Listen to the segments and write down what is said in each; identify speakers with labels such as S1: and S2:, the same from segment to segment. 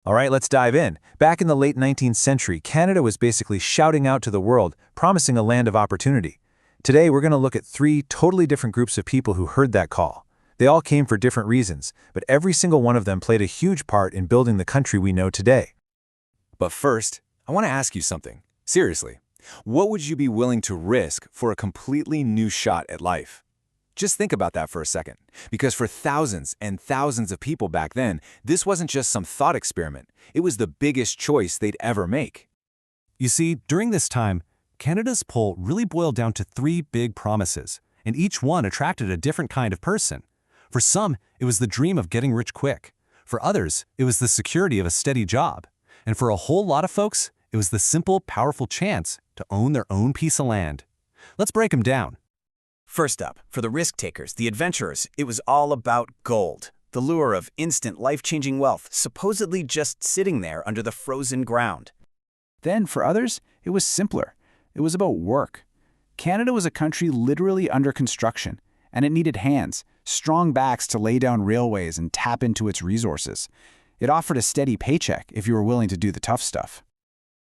S1: All right, let's dive in. Back in the late 19th century, Canada was basically shouting out to the world, promising a land of opportunity. Today, we're going to look at three totally different groups of people who heard that call. They all came for different reasons, but every single one of them played a huge part in building the country we know today.
S2: But first, I want to ask you something. Seriously, what would you be willing to risk for a completely new shot at life? Just think about that for a second, because for thousands and thousands of people back then, this wasn't just some thought experiment. It was the biggest choice they'd ever make.
S3: You see, during this time, Canada's pull really boiled down to three big promises, and each one attracted a different kind of person. For some, it was the dream of getting rich quick. For others, it was the security of a steady job. And for a whole lot of folks, it was the simple, powerful chance to own their own piece of land. Let's break them down.
S4: First up, for the risk takers, the adventurers, it was all about gold. The lure of instant, life-changing wealth, supposedly just sitting there under the frozen ground.
S5: Then, for others, it was simpler. It was about work. Canada was a country literally under construction, and it needed hands, strong backs to lay down railways and tap into its resources. It offered a steady paycheck if you were willing to do the tough stuff.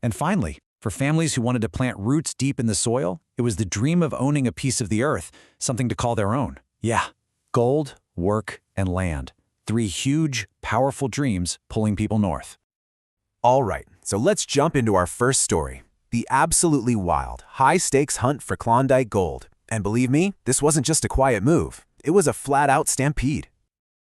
S6: And finally, for families who wanted to plant roots deep in the soil, it was the dream of owning a piece of the earth, something to call their own. Yeah, gold, work, and land. Three huge, powerful dreams pulling people north.
S1: All right, so let's jump into our first story. The absolutely wild, high-stakes hunt for Klondike gold. And believe me, this wasn't just a quiet move. It was a flat-out stampede.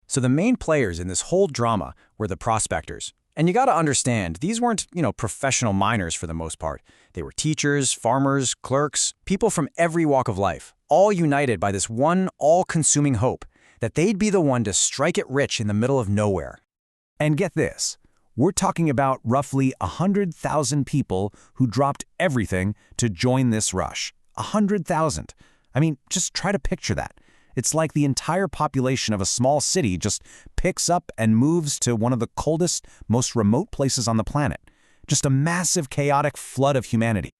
S6: So the main players in this whole drama were the prospectors. And you gotta understand, these weren't, professional miners for the most part. They were teachers, farmers, clerks, people from every walk of life, all united by this one all-consuming hope that they'd be the one to strike it rich in the middle of nowhere.
S3: And get this, we're talking about roughly 100,000 people who dropped everything to join this rush. 100,000. I mean, just try to picture that. It's like the entire population of a small city just picks up and moves to one of the coldest, most remote places on the planet. Just a massive, chaotic flood of humanity.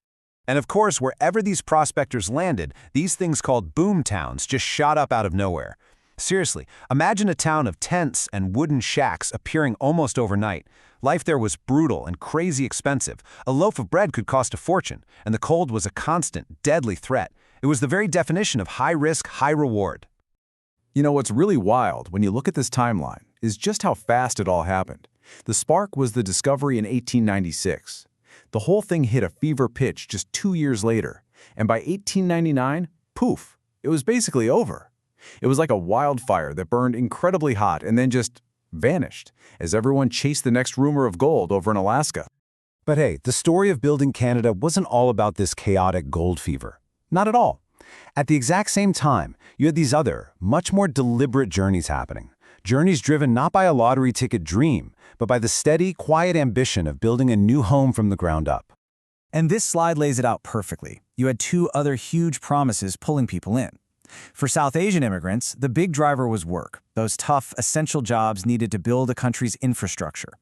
S1: And of course, wherever these prospectors landed, these things called boom towns just shot up out of nowhere. Seriously, imagine a town of tents and wooden shacks appearing almost overnight. Life there was brutal and crazy expensive. A loaf of bread could cost a fortune, and the cold was a constant, deadly threat. It was the very definition of high risk, high reward.
S7: You know, what's really wild when you look at this timeline is just how fast it all happened. The spark was the discovery in 1896. The whole thing hit a fever pitch just 2 years later, and by 1899, poof, it was basically over. It was like a wildfire that burned incredibly hot and then just vanished as everyone chased the next rumor of gold over in Alaska.
S1: But hey, the story of building Canada wasn't all about this chaotic gold fever. Not at all. At the exact same time, you had these other, much more deliberate journeys happening. Journeys driven not by a lottery ticket dream, but by the steady, quiet ambition of building a new home from the ground up.
S6: And this slide lays it out perfectly. You had two other huge promises pulling people in. For South Asian immigrants, the big driver was work, those tough, essential jobs needed to build a country's infrastructure.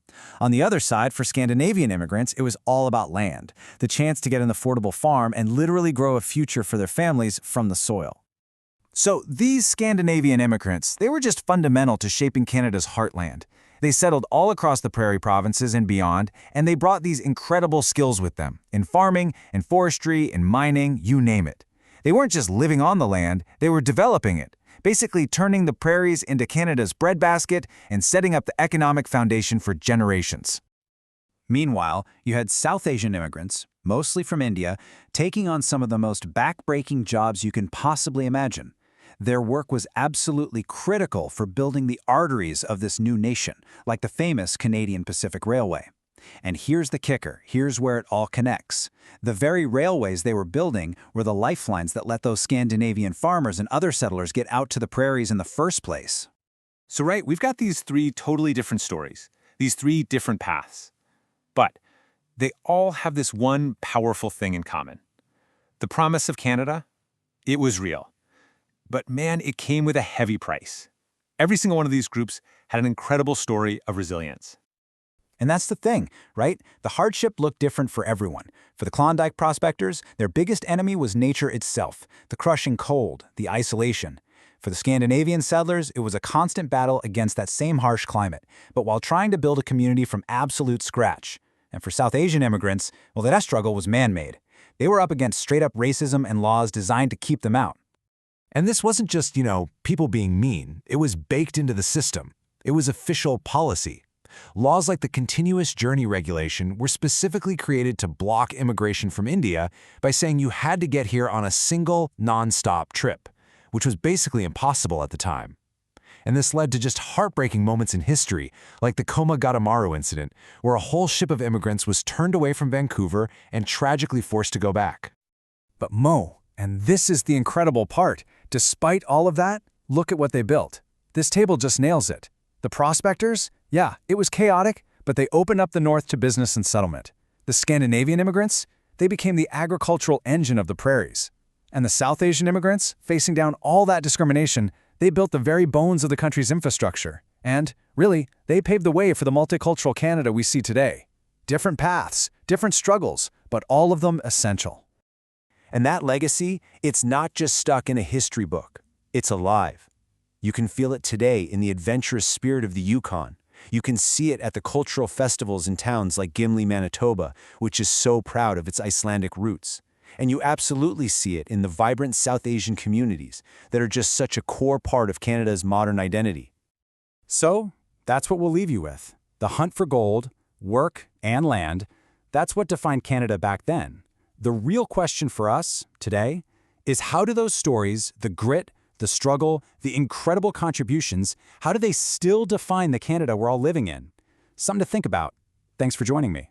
S6: On the other side, for Scandinavian immigrants, it was all about land, the chance to get an affordable farm and literally grow a future for their families from the soil. So these Scandinavian immigrants, they were just fundamental to shaping Canada's heartland. They settled all across the prairie provinces and beyond, and they brought these incredible skills with them, in farming, in forestry, in mining, you name it. They weren't just living on the land, they were developing it, basically turning the prairies into Canada's breadbasket and setting up the economic foundation for generations. Meanwhile, you had South Asian immigrants, mostly from India, taking on some of the most back-breaking jobs you can possibly imagine. Their work was absolutely critical for building the arteries of this new nation, like the famous Canadian Pacific Railway. And here's the kicker, here's where it all connects. The very railways they were building were the lifelines that let those Scandinavian farmers and other settlers get out to the prairies in the first place.
S2: So we've got these three totally different stories, these three different paths. But they all have this one powerful thing in common. The promise of Canada, it was real. But man, it came with a heavy price. Every single one of these groups had an incredible story of resilience.
S6: And that's the thing, right? The hardship looked different for everyone. For the Klondike prospectors, their biggest enemy was nature itself, the crushing cold, the isolation.
S4: For the Scandinavian settlers, it was a constant battle against that same harsh climate, but while trying to build a community from absolute scratch. And for South Asian immigrants, well, that struggle was man-made. They were up against straight-up racism and laws designed to keep them out.
S3: And this wasn't just, people being mean. It was baked into the system. It was official policy. Laws like the Continuous Journey Regulation were specifically created to block immigration from India by saying you had to get here on a single, non-stop trip, which was basically impossible at the time. And this led to just heartbreaking moments in history, like the Komagata-Maru incident, where a whole ship of immigrants was turned away from Vancouver and tragically forced to go back.
S5: But Mo, and this is the incredible part, despite all of that, look at what they built. This table just nails it. The prospectors? Yeah, it was chaotic, but they opened up the North to business and settlement. The Scandinavian immigrants? They became the agricultural engine of the prairies. And the South Asian immigrants, facing down all that discrimination, they built the very bones of the country's infrastructure. And, really, they paved the way for the multicultural Canada we see today. Different paths, different struggles, but all of them essential.
S1: And that legacy, it's not just stuck in a history book. It's alive. You can feel it today in the adventurous spirit of the Yukon. You can see it at the cultural festivals in towns like Gimli, Manitoba, which is so proud of its Icelandic roots. And you absolutely see it in the vibrant South Asian communities that are just such a core part of Canada's modern identity.
S5: So, that's what we'll leave you with. The hunt for gold, work, and land, that's what defined Canada back then. The real question for us, today, is how do those stories, the grit, the struggle, the incredible contributions, how do they still define the Canada we're all living in? Something to think about. Thanks for joining me.